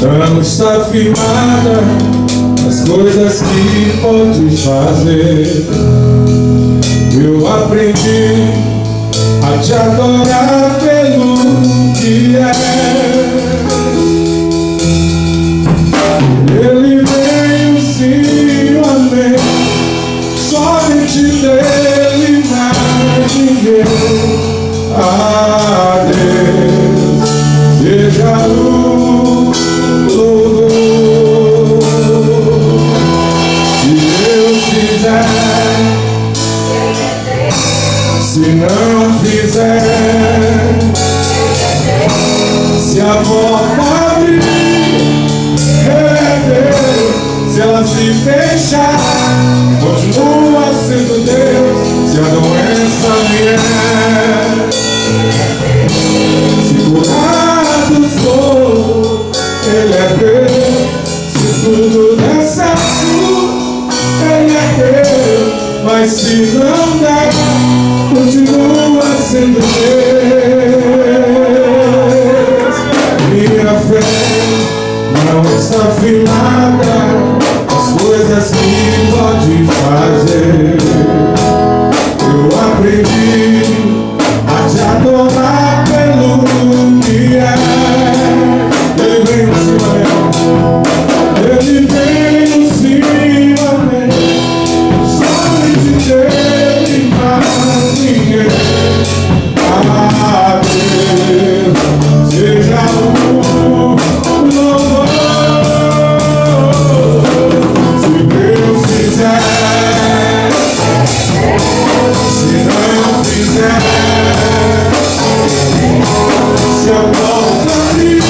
não está firmada nas coisas que podes fazer. Eu aprendi a te adorar pelo que é. Ele veio, sim, amém, somente dele, mais ninguém. A Deus seja o louvor. Se Deus fizer, se não fizer, se a porta abrir, se ela se fechar, continua sendo Deus. Se a doença vier, se curado for, Ele é Deus. Se tudo der certo, Ele é Deus. Mas se não der, continua sendo Deus. Minha fé não está firmada as coisas que pode fazer. Eu aprendi a te adorar pelo que é. Ele veio em cima dele, ele veio em cima dele, somente dele, mais ninguém. A Deus seja o louvor. Se Deus fizer, se não fizer, se a porta abrir,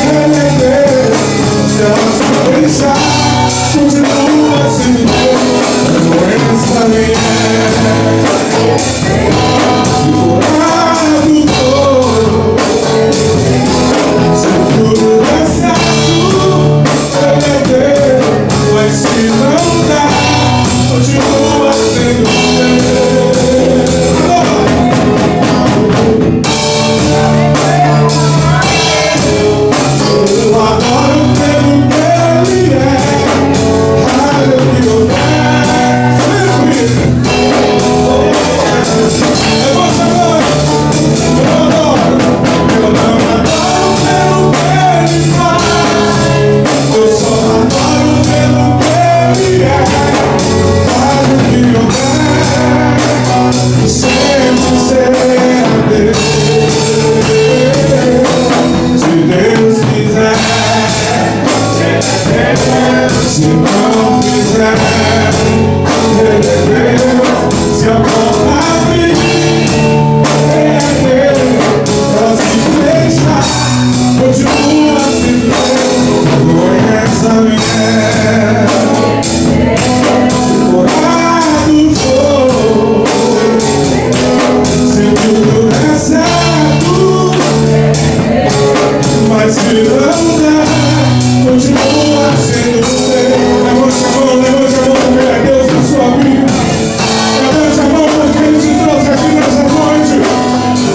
Ele é Deus. Se ela se deixar, continua sendo Deus. A doença vier, se curado for, se tudo der certo, Ele é Deus. Mas se não der, continua sendo Deus. Eu adoro pelo que Ele é. Aleluia. É você agora. Eu adoro. Eu não adoro pelo que Ele faz. Eu só adoro pelo que Ele é. Aleluia. Sempre será Deus. Se Deus quiser, se não fizer, Ele é Deus. Se a porta abrir, Ele é Deus. Ela se deixar, continua sendo Deus. Conhece a mulher, se curado for, se tudo der certo, mas se não der, continua sendo Deus. Levante a mão, porque é Deus na sua vida. Levante a mão porque Ele te trouxe aqui nessa noite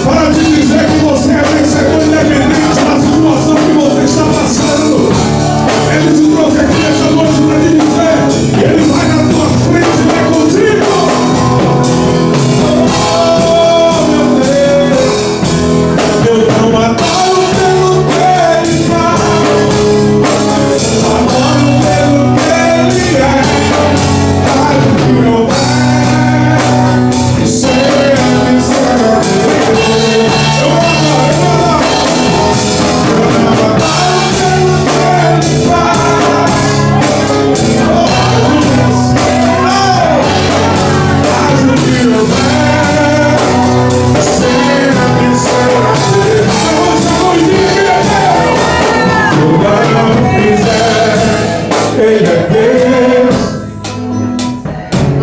para te dizer que você é vencedor independente da situação que você está passando. Ele te trouxe aqui nessa noite para te dizer que Ele vai na tua frente e vai contigo. Oh, meu Deus, eu não adoro pelo que Ele faz, eu adoro pelo que Ele é. Aleluia. Ele é Deus,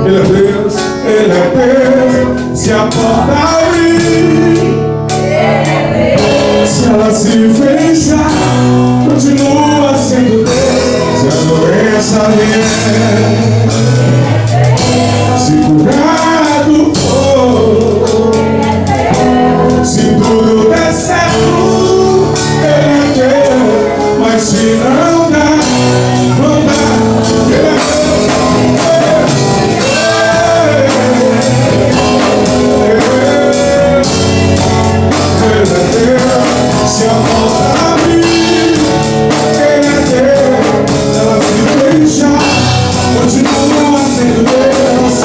Ele é Deus, Ele é Deus. Se a porta abrir, se ela se fechar, continua sendo Deus. Se a doença vier, se curado for, se tudo der certo, Ele é Deus. se não dá, não dá. Ele é Deus. Se a volta abrir, Ele é Deus. Ela se deixar, continua sendo Deus.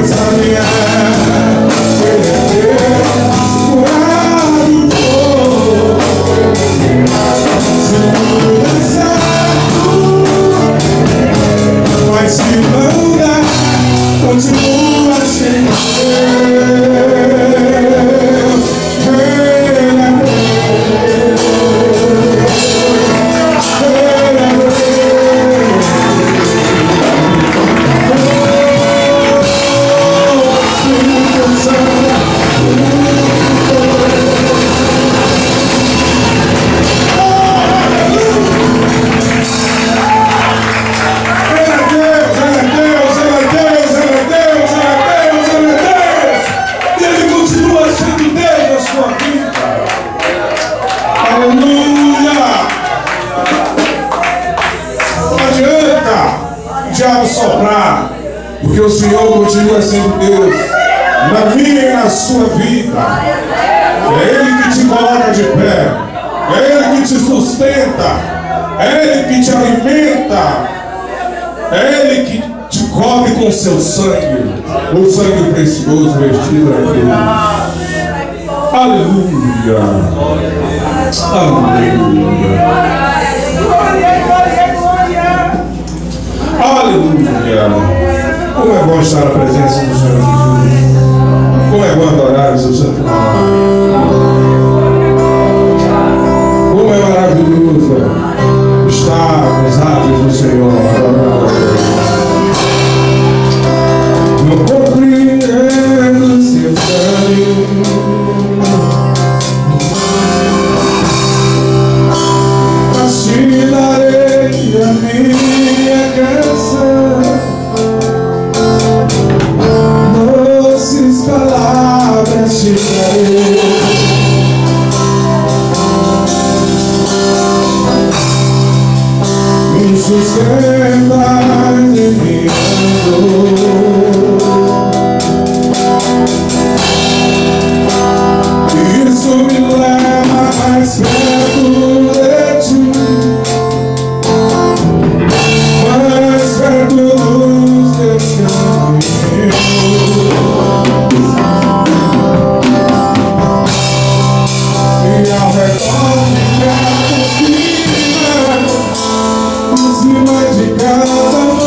Essa minha Ele é Deus. Curado for. Se tudo der certo, mas se não der, continua sendo Deus. Soprar, porque o Senhor continua sendo Deus na minha e na sua vida. É Ele que te coloca de pé, é Ele que te sustenta, é Ele que te alimenta, é Ele que te cobre com seu sangue, o sangue precioso vestido aqui. Aleluia, aleluia. Aleluia! Como é bom estar na presença do Senhor Jesus. Como é bom adorar o seu santo nome. Como é maravilhoso estar nos atos do Senhor. Não compreendo seu caminho, mas te darei a minha canção, doces palavras te darei. Me sustentas em minha dor, isso me leva mais perto de ti, mais perto dos teus caminhos. E ao redor ficar por cima de cada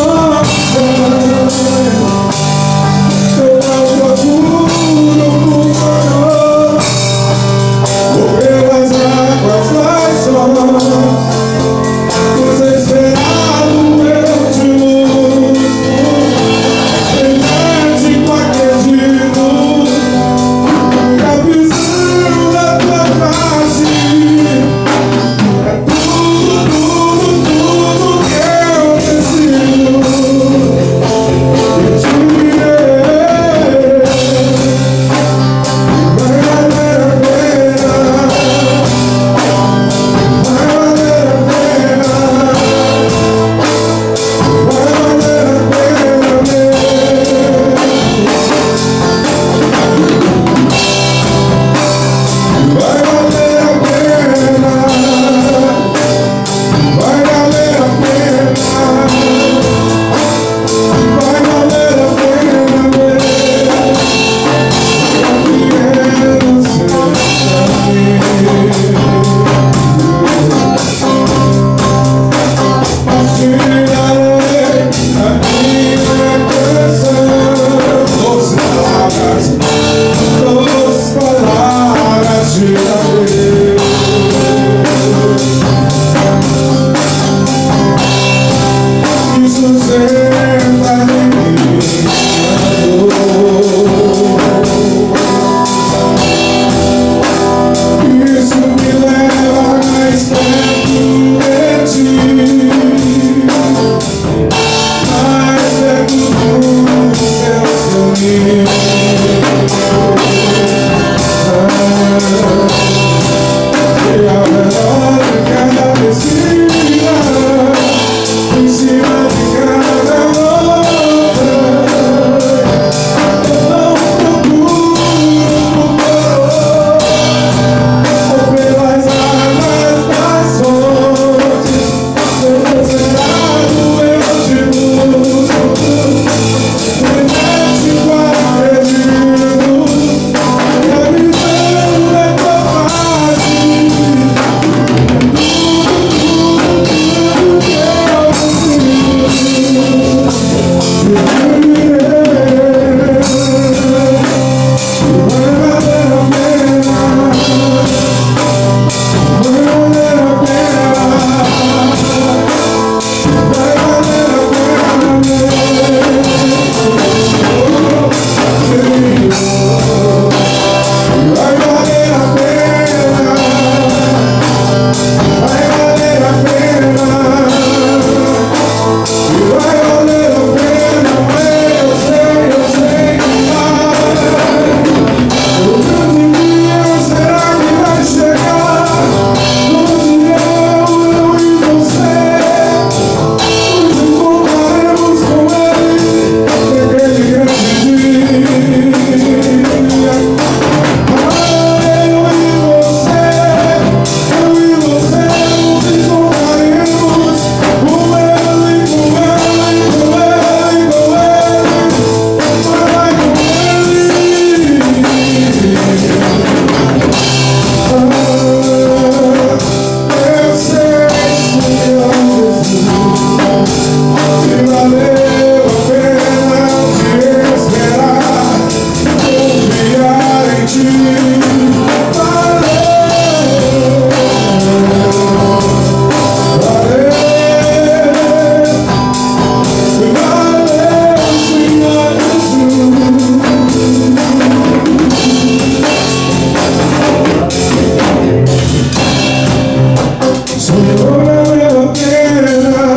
Senhor, valeu a pena.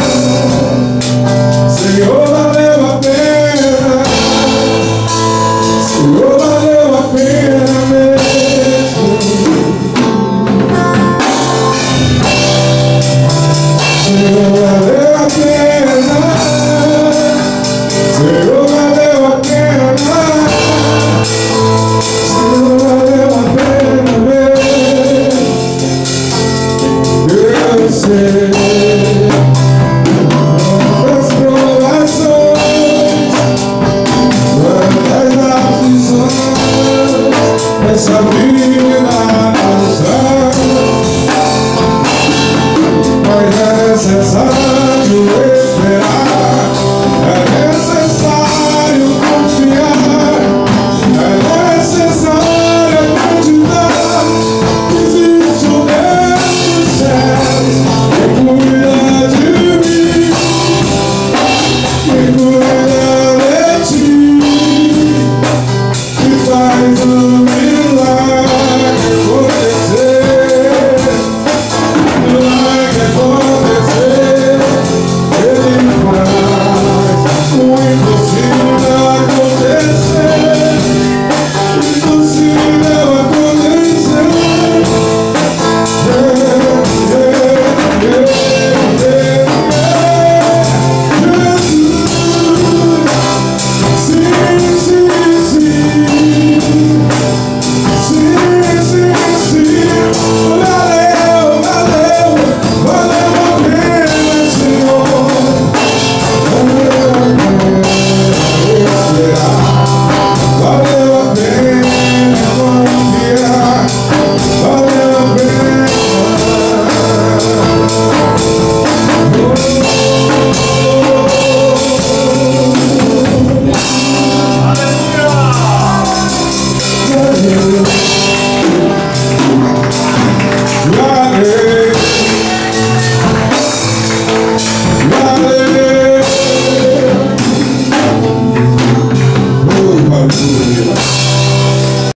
Senhor, valeu a pena. Senhor, valeu a pena mesmo. Senhor, valeu a pena. Senhor, valeu a pena. Senhor, valeu a pena mesmo. Eu sei das provações, das aflições, essa vida nos dá, mas é necessário esperar.